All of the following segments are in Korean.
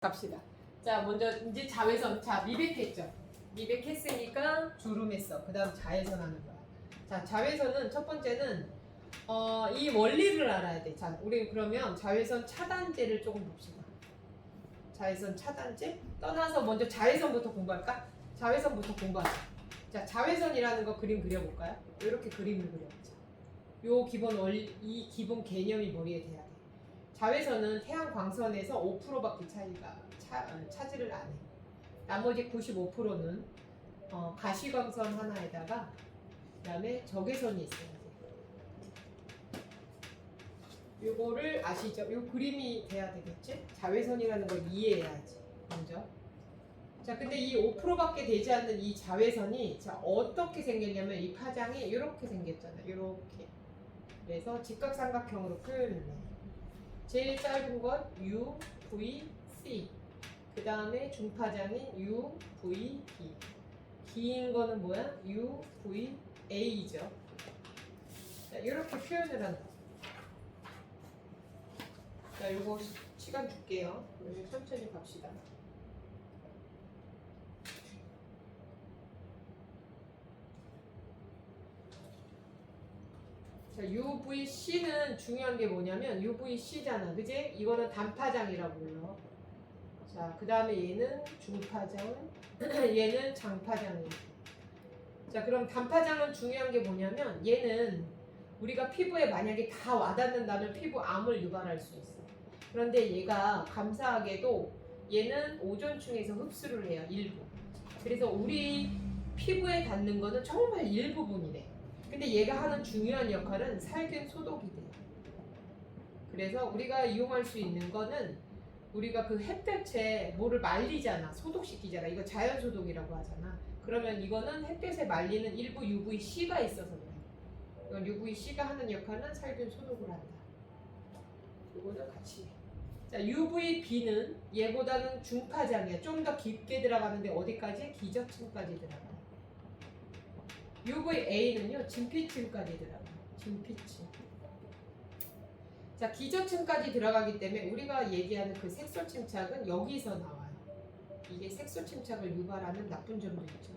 갑시다. 자, 먼저 이제 자외선. 자, 미백했죠. 미백했으니까 주름했어. 그 다음 자외선 하는 거야. 자, 자외선은 첫 번째는 이 원리를 알아야 돼. 자, 우리 그러면 자외선 차단제를 조금 봅시다. 자외선 차단제? 떠나서 먼저 자외선부터 공부할까? 자외선부터 공부하자. 자, 자외선이라는 거 그림 그려볼까요? 이렇게 그림을 그려보자. 요 기본 원리, 이 기본 개념이 머리에 돼야 돼. 자외선은 태양 광선에서 5%밖에 차지를 안 해. 나머지 95%는 가시광선 하나에다가 그다음에 적외선이 있어야 돼. 요거를 아시죠? 요 그림이 돼야 되겠지? 자외선이라는 걸 이해해야지. 먼저. 자, 근데 이 5%밖에 되지 않는 이 자외선이 자 어떻게 생겼냐면 이 파장이 이렇게 생겼잖아. 이렇게. 그래서 직각삼각형으로 표현을 해. 제일 짧은 건 U, V, C. 그 다음에 중파장인 U, V, B. 긴 거는 뭐야? U, V, A죠. 자, 이렇게 표현을 한다. 자, 요거 시간 줄게요. 우리 천천히 갑시다. 자, UVC는 중요한 게 뭐냐면 UVC잖아, 그지? 이거는 단파장이라고 불러. 자, 그 다음에 얘는 중파장, 얘는 장파장이야. 자, 그럼 단파장은 중요한 게 뭐냐면 얘는 우리가 피부에 만약에 다 와닿는다면 피부암을 유발할 수 있어. 그런데 얘가 감사하게도 얘는 오존층에서 흡수를 해요, 일부. 그래서 우리 피부에 닿는 거는 정말 일부분이래. 근데 얘가 하는 중요한 역할은 살균 소독이 돼요. 그래서 우리가 이용할 수 있는 거는 우리가 그 햇볕에 뭐를 말리잖아, 소독시키잖아. 이거 자연 소독이라고 하잖아. 그러면 이거는 햇볕에 말리는 일부 UVC가 있어서 그래. 이건 UVC가 하는 역할은 살균 소독을 한다. 이거는 같이 해. 자, UVB는 얘보다는 중파장이야. 좀 더 깊게 들어가는데 어디까지? 기저층까지 들어가. UVA는요, 진피층까지 들어가요. 진피층. 자, 기저층까지 들어가기 때문에 우리가 얘기하는 그 색소 침착은 여기서 나와요. 이게 색소 침착을 유발하는 나쁜 점도 있죠.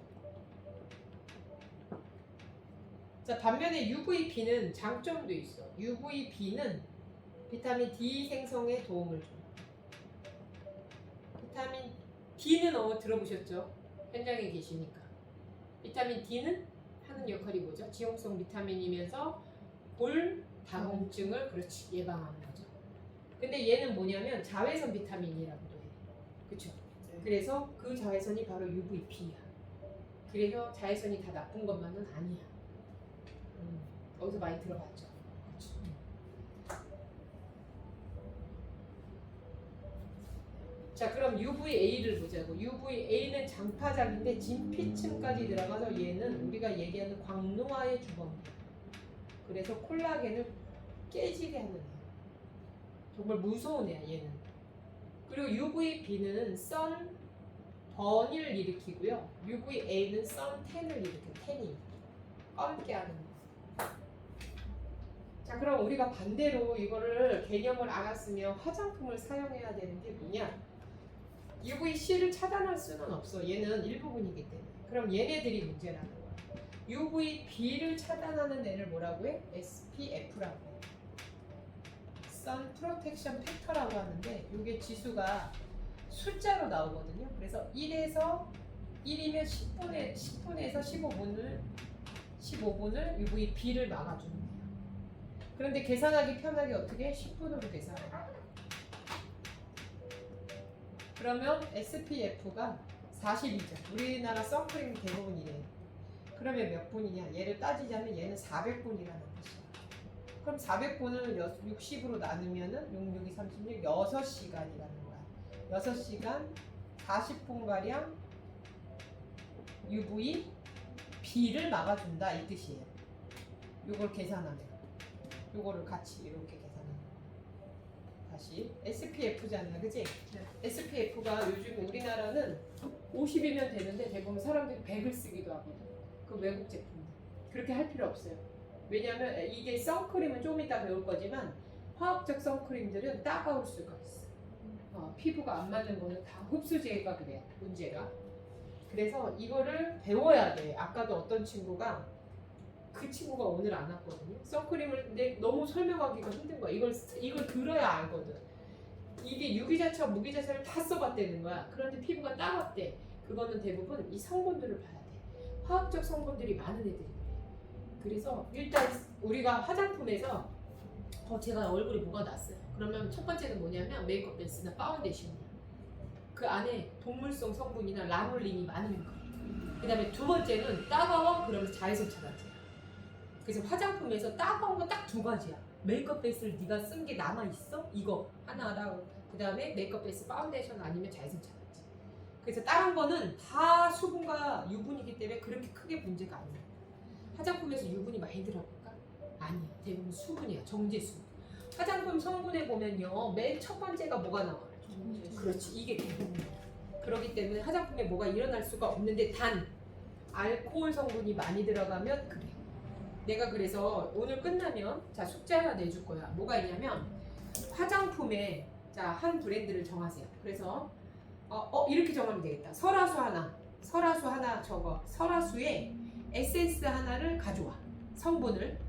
자, 반면에 UVB는 장점도 있어. UVB는 비타민 D 생성에 도움을 줘요. 비타민 D는 들어보셨죠? 현장에 계시니까. 비타민 D는 하는 역할이 뭐죠? 지용성 비타민이면서 볼 다공증을 그렇지 예방하는 거죠. 근데 얘는 뭐냐면 자외선 비타민이라고도 해. 그렇죠? 네. 그래서 그 자외선이 바로 UVB야. 그래서 자외선이 다 나쁜 것만은 아니야. 어디서 많이 들어봤죠? 그렇죠. 자, 그럼 UVA를 보자고. UVA는 장파장인데 진피층까지 들어가서 얘는 우리가 얘기하는 광노화의 주범이야. 그래서 콜라겐을 깨지게 하는 애야. 정말 무서운 애야, 얘는. 그리고 UVB는 선번을 일으키고요. UVA는 선텐을 일으켜. 텐이 검게 하는 거. 자, 그럼 우리가 반대로 이거를 개념을 알았으면 화장품을 사용해야 되는 게 뭐냐? UVC를 차단할 수는 없어. 얘는 일부분이기 때문에. 그럼 얘네들이 문제라는 거야. UVB를 차단하는 애를 뭐라고 해? SPF라고 해. Sun Protection Factor라고 하는데 이게 지수가 숫자로 나오거든요. 그래서 1이면 10분에서 15분을 UVB를 막아주는 거예요. 그런데 계산하기 편하게 어떻게 해? 10분으로 계산해. 그러면 SPF가 40이죠. 우리나라 선크림 대부분 이래요. 그러면 몇 분이냐? 얘를 따지자면 얘는 400분이라는 뜻이야. 그럼 400분을 60으로 나누면은 6, 6이 36, 6시간이라는 거야. 6시간 40분가량 UVB를 막아준다 이 뜻이에요. 요걸 계산하면 요거를 같이 이렇게 계산하면 다시 SPF잖아, 그치? 네. SPF가 요즘 우리나라는 50이면 되는데 대부분 사람들이 100을 쓰기도 하거든. 그 외국 제품들. 그렇게 할 필요 없어요. 왜냐면 이게 선크림은 좀 이따 배울 거지만 화학적 선크림들은 따가울 수가 있어. 피부가 안 맞는 거는 다 흡수제가 그래 문제가. 그래서 이거를 배워야 돼. 아까도 어떤 친구가 그 친구가 오늘 안 왔거든요. 선크림을 근데 너무 설명하기가 힘든 거야. 이걸 들어야 알거든. 이게 유기자차, 무기자차를 다 써봤다는 거야. 그런데 피부가 따갑대. 그거는 대부분 이 성분들을 봐야 돼. 화학적 성분들이 많은 애들이 그래. 그래서 일단 우리가 화장품에서 제가 얼굴에 뭐가 났어요. 그러면 첫 번째는 뭐냐면 메이크업 베이스나 파운데이션이야. 그 안에 동물성 성분이나 라놀린이 많은 거야. 그 다음에 두 번째는 따가워 그러면 자외선 차단제야. 그래서 화장품에서 따가운 거 딱 두 가지야. 메이크업 베이스를 네가 쓴 게 남아있어? 이거 하나랑 그 다음에 메이크업 베이스 파운데이션 아니면 자외선 차단제. 그래서 다른 거는 다 수분과 유분이기 때문에 그렇게 크게 문제가 아니야. 화장품에서 유분이 많이 들어갈까? 아니야. 대부분 수분이야. 정제수. 화장품 성분에 보면요. 맨 첫 번째가 뭐가 나와? 정제수. 그렇지. 이게 대부분이야. 그렇기 때문에 화장품에 뭐가 일어날 수가 없는데 단 알코올 성분이 많이 들어가면 그래. 내가 그래서 오늘 끝나면 자 숙제 하나 내줄 거야. 뭐가 있냐면 화장품에 자 한 브랜드를 정하세요. 그래서 이렇게 정하면 되겠다. 설화수 하나 적어. 설화수에 에센스 하나를 가져와. 성분을.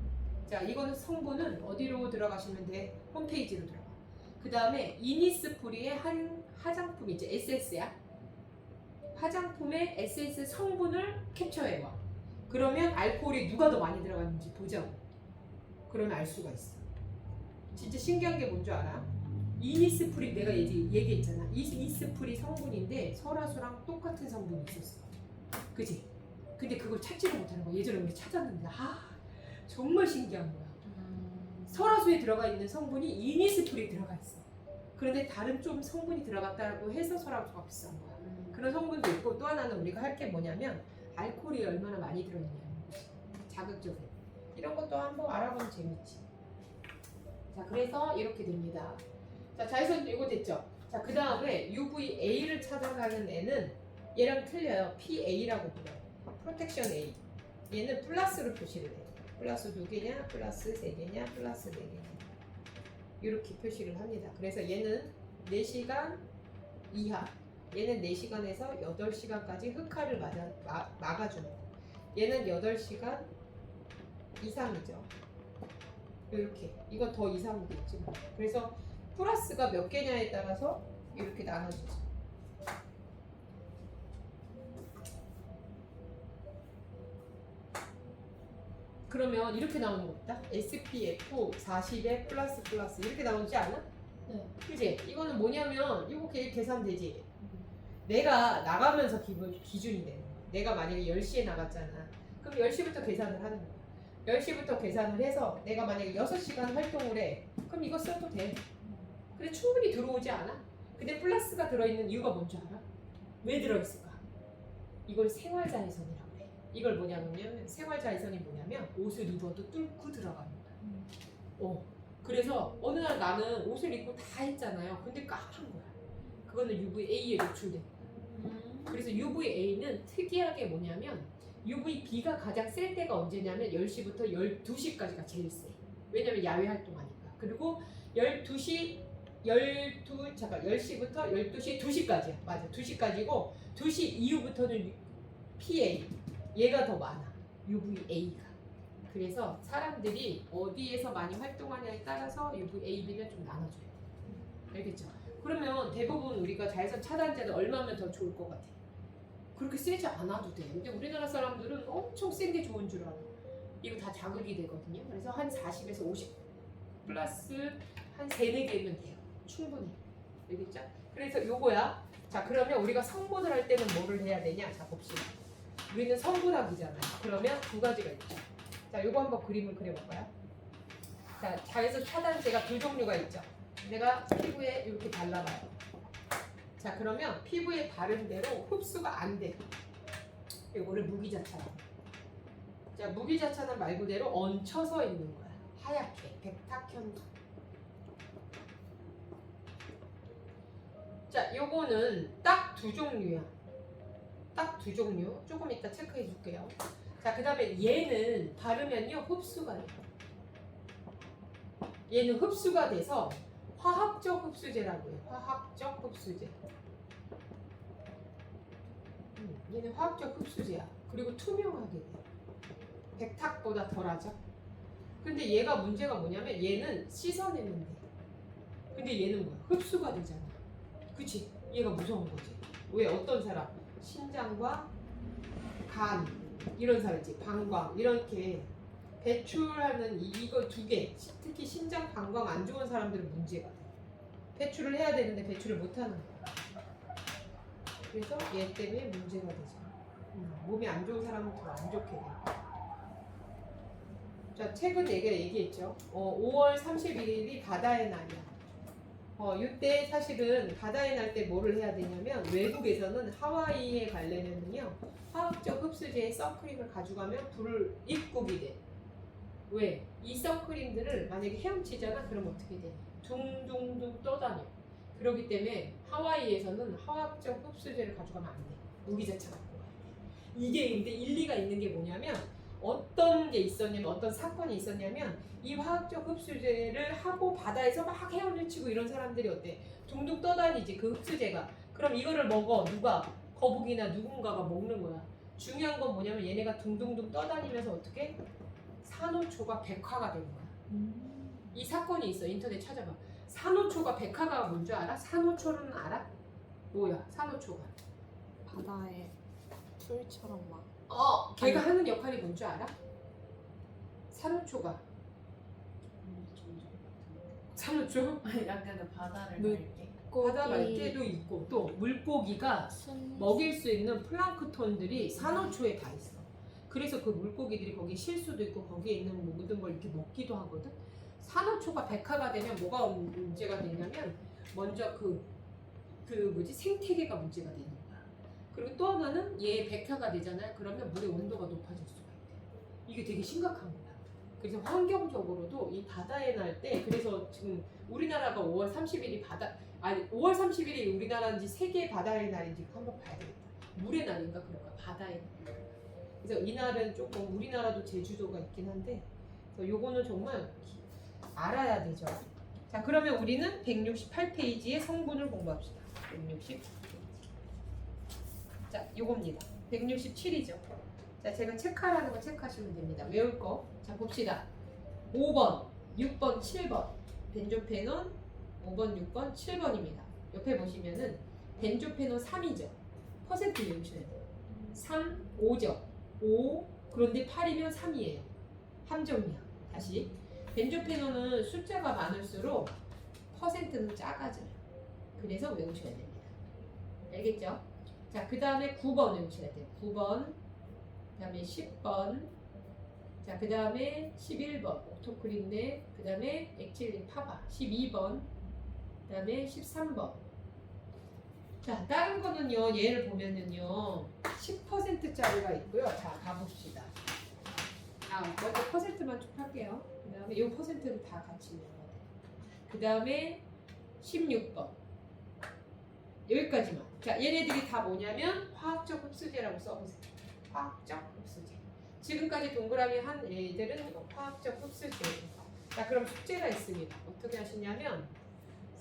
자 이거는 성분은 어디로 들어가시면 돼? 홈페이지로 들어가. 그 다음에 이니스프리의 한 화장품 이제 에센스야. 화장품의 에센스 성분을 캡처해와. 그러면 알코올이 누가 더 많이 들어갔는지 보자고. 그러면 알 수가 있어. 진짜 신기한 게 뭔 줄 알아? 이니스프리 내가 얘기했잖아. 이니스프리 성분인데 설화수랑 똑같은 성분이 있었어. 그지? 근데 그걸 찾지를 못하는 거야. 예전에 우리 찾았는데 정말 신기한 거야. 설화수에 들어가 있는 성분이 이니스프리에 들어가 있어. 그런데 다른 좀 성분이 들어갔다고 해서 설화수가 비싼 거야. 그런 성분도 있고 또 하나는 우리가 할 게 뭐냐면 알코올이 얼마나 많이 들어있냐는 거지. 자극적인. 이런 것도 한번 알아보면 재밌지. 자, 그래서 이렇게 됩니다. 자, 자외선 이거 됐죠? 자, 그 다음에 UVA를 찾아가는 애는 얘랑 틀려요. PA라고 불러요. 프로텍션 A. 얘는 플러스로 표시를 해요. 플러스 2개냐, 플러스 3개냐, 플러스 4개냐. 이렇게 표시를 합니다. 그래서 얘는 4시간 이하. 얘는 4시간에서 8시간까지 흑화를 막아주는 거. 얘는 8시간 이상이죠. 이렇게. 이거 더 이상이겠지. 그래서 플러스가 몇 개냐에 따라서 이렇게 나눠지죠. 그러면 이렇게 나오는 거 있다. SPF 40에 플러스 이렇게 나오지 않아? 네. 그지? 이거는 뭐냐면 이거 계산되지. 내가 나가면서 기준이 되는 거야. 내가 만약에 10시에 나갔잖아. 그럼 10시부터 계산을 하는 거야. 10시부터 계산을 해서 내가 만약에 6시간 활동을 해. 그럼 이거 써도 돼. 근데 충분히 들어오지 않아? 근데 플러스가 들어있는 이유가 뭔지 알아? 왜 들어있을까? 이걸 생활자외선이라고 해. 이걸 뭐냐면 생활자외선이 뭐냐면 옷을 입어도 뚫고 들어가는 거야. 그래서 어느 날 나는 옷을 입고 다 했잖아요. 근데 까만 거야. 그거는 UVA에 노출된 거야. 그래서 UVA는 특이하게 뭐냐면 UVB가 가장 셀 때가 언제냐면 10시부터 12시까지가 제일 세. 왜냐면 야외 활동하니까. 그리고 10시부터 12시, 2시까지야. 맞아. 2시까지고 2시 이후부터는 PA. 얘가 더 많아. UVA가. 그래서 사람들이 어디에서 많이 활동하냐에 따라서 UVAB는 좀 나눠줘요. 알겠죠? 그러면 대부분 우리가 자외선 차단제는 얼마면 더 좋을 것 같아? 그렇게 세지 않아도 돼. 근데 우리나라 사람들은 엄청 센 게 좋은 줄 알아. 이거 다 자극이 되거든요. 그래서 한 40에서 50 플러스 한 3, 4개면 돼요. 충분히. 알겠죠? 그래서 요거야. 자, 그러면 우리가 성분을 할 때는 뭐를 해야 되냐? 자, 봅시다. 우리는 성분학이잖아요. 그러면 두 가지가 있죠. 자, 요거 한번 그림을 그려볼까요? 자, 자외선 차단제가 두 종류가 있죠. 내가 피부에 이렇게 발라봐요. 자, 그러면 피부에 바른 대로 흡수가 안 돼. 이거를 무기자차라고. 자, 무기자차는 말 그대로 얹혀서 있는 거야. 하얗게, 백탁현상. 자, 요거는 딱 두 종류야. 딱 두 종류. 조금 이따 체크해 줄게요. 자, 그 다음에 얘는 바르면요 흡수가 돼요. 얘는 흡수가 돼서 화학적 흡수제라고 해요. 화학적 흡수제. 얘는 화학적 흡수제야. 그리고 투명하게 돼. 백탁보다 덜하죠. 근데 얘가 문제가 뭐냐면 얘는 씻어내면 돼. 근데 얘는 뭐야? 흡수가 되잖아. 그치? 얘가 무서운 거지. 왜? 어떤 사람? 신장과 간 이런 사람 있지. 방광 이렇게 배출하는 이거 두 개. 특히 신장, 방광 안 좋은 사람들은 문제가 돼. 배출을 해야 되는데 배출을 못 하는 거야. 그래서 얘 때문에 문제가 되죠. 몸이 안 좋은 사람은 더 안 좋게 돼. 자, 최근 얘기했죠. 5월 31일이 바다의 날이야. 이때 사실은 바다의 날 때 뭐를 해야 되냐면 외국에서는 하와이에 가려면요 화학적 흡수제의 선크림을 가져가면 불입국이 돼. 왜? 이 선크림들을 만약에 헤엄치잖아. 그럼 어떻게 돼? 둥둥둥 떠다녀. 그렇기 때문에 하와이에서는 화학적 흡수제를 가져가면 안 돼. 무기자차 갖고 가야 돼. 이게 근데 일리가 있는 게 뭐냐면 어떤 게 있었냐면 어떤 사건이 있었냐면 이 화학적 흡수제를 하고 바다에서 막 헤엄을 치고 이런 사람들이 어때? 둥둥 떠다니지 그 흡수제가. 그럼 이거를 먹어. 누가? 거북이나 누군가가 먹는 거야. 중요한 건 뭐냐면 얘네가 둥둥둥 떠다니면서 어떻게? 산호초가 백화가 된 거야. 이 사건이 있어. 인터넷 찾아봐. 산호초가 백화가 뭔 줄 알아? 산호초는 알아? 뭐야? 산호초가 바다에 풀처럼 막 걔가 하는 역할이 뭔 줄 알아? 산호초가 산호초? 약간 그 바다를 물- 맑게. 바다 말개도 있고 또 물고기가 먹일 수 있는 플랑크톤들이 산호초에 다 있어. 그래서 그 물고기들이 거기 쉴 수도 있고 거기에 있는 모든 걸 이렇게 먹기도 하거든. 산호초가 백화가 되면 뭐가 문제가 되냐면 먼저 그 뭐지 생태계가 문제가 되는 거야. 그리고 또 하나는 얘 백화가 되잖아요. 그러면 물의 온도가 높아질 수가 있대. 이게 되게 심각한 거야. 그래서 환경적으로도 이 바다에 날 때 그래서 지금 우리나라가 5월 30일이 5월 30일이 우리나라인지 세계 바다의 날인지 한번 봐야 되겠다. 물의 날인가 그럴까? 바다의 날. 그래서 이날은 조금 우리나라도 제주도가 있긴 한데 그래서 요거는 정말 알아야 되죠. 자, 그러면 우리는 168페이지의 성분을 공부합시다. 168페이지. 자, 요겁니다. 167이죠. 자, 제가 체크하라는 거 체크하시면 됩니다. 외울 거. 자, 봅시다. 5번, 6번, 7번. 벤조페논 5번, 6번, 7번입니다. 옆에 보시면은 벤조페논 3이죠. 퍼센트 외우셔야 돼요. 3, 5죠. 5, 그런데 8이면 3이에요. 함정이야. 다시. 벤조페논은 숫자가 많을수록 퍼센트는 작아져요. 그래서 외우셔야 됩니다. 알겠죠? 자, 그 다음에 9번 외우셔야 돼요. 9번, 그 다음에 10번, 자, 그 다음에 11번, 옥토크린네, 그 다음에 액틸린 파바, 12번, 그 다음에 13번. 자, 다른 거는요, 얘를 보면은요, 10%짜리가 있고요. 자, 가봅시다. 먼저 퍼센트만 쭉 할게요. 그 다음에 이 퍼센트를 다 같이 외워야 돼요. 그 다음에 16번. 여기까지만. 자, 얘네들이 다 뭐냐면 화학적 흡수제라고 써보세요. 화학적 흡수제. 지금까지 동그라미 한 애들은 화학적 흡수제. 자, 그럼 숙제가 있습니다. 어떻게 하시냐면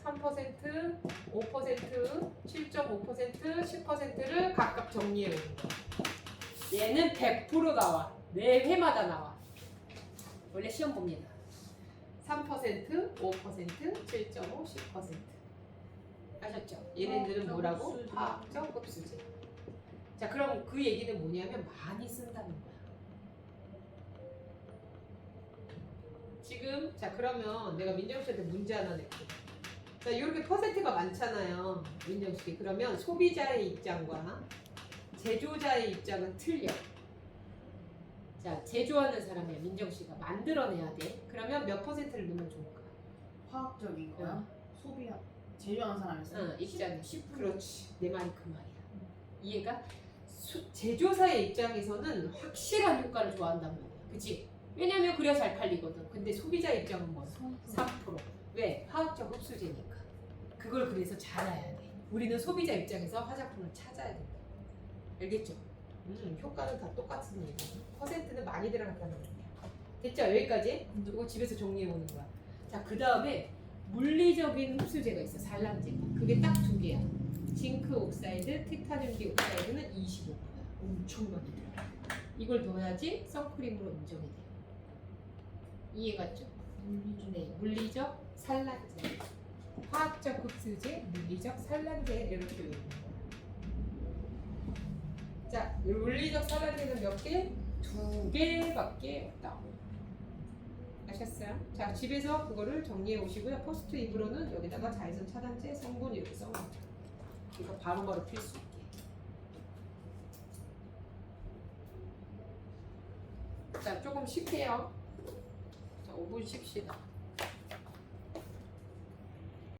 3%, 5%, 7.5%, 10%를 각각 정리해 오는 거예요. 얘는 100% 나와. 매 회마다 나와. 원래 시험 봅니다. 3%, 5%, 7.5, 10%. 아셨죠? 얘네들은 뭐라고? 화학적 흡수제. 자, 그럼 그 얘기는 뭐냐면 많이 쓴다는 거야. 지금 자, 그러면 내가 민정 씨한테 문제 하나 낼게. 자, 이렇게 퍼센트가 많잖아요. 민정 씨. 그러면 소비자의 입장과 제조자의 입장은 틀려. 자, 제조하는 사람이야. 민정 씨가 만들어내야 돼. 그러면 몇 퍼센트를 넣으면 좋을까? 화학적인 거야? 소비야. 제조하는 사람에서 입장이 10%. 그렇지. 내 말이 그 말이야. 이해가? 제조사의 입장에서는 확실한 효과를 좋아한단 말이야. 그치? 왜냐면 그래야 잘 팔리거든. 근데 소비자 입장은 뭐? 3%. 왜? 화학적 흡수제니까. 그걸 그래서 잘 알아야 돼. 우리는 소비자 입장에서 화장품을 찾아야 된다. 알겠죠? 효과는 다 똑같습니다. 퍼센트는 많이 들어간다는 거예요. 됐죠? 여기까지? 그리고 집에서 정리해 오는 거야. 자, 그 다음에 물리적인 흡수제가 있어. 산란제가. 그게 딱 두 개야. 징크 옥사이드, 티타늄 디옥사이드는 25%야. 엄청 많이 들어. 이걸 넣어야지 선크림으로 인정이 돼. 이해갔죠? 물리적. 네, 물리적 산란제. 화학적 흡수제, 물리적 산란제 이렇게 되어 있는 거야. 자, 이 물리적 산란제는 몇 개? 두 개밖에 없다. 아셨어요? 자, 집에서 그거를 정리해 오시고요. 포스트 입으로는 여기다가 자외선 차단제 성분 이렇게 써놓을게요. 이거 바로바로 필 수 있게. 자, 조금 쉴게요. 자, 5분 쉽시다.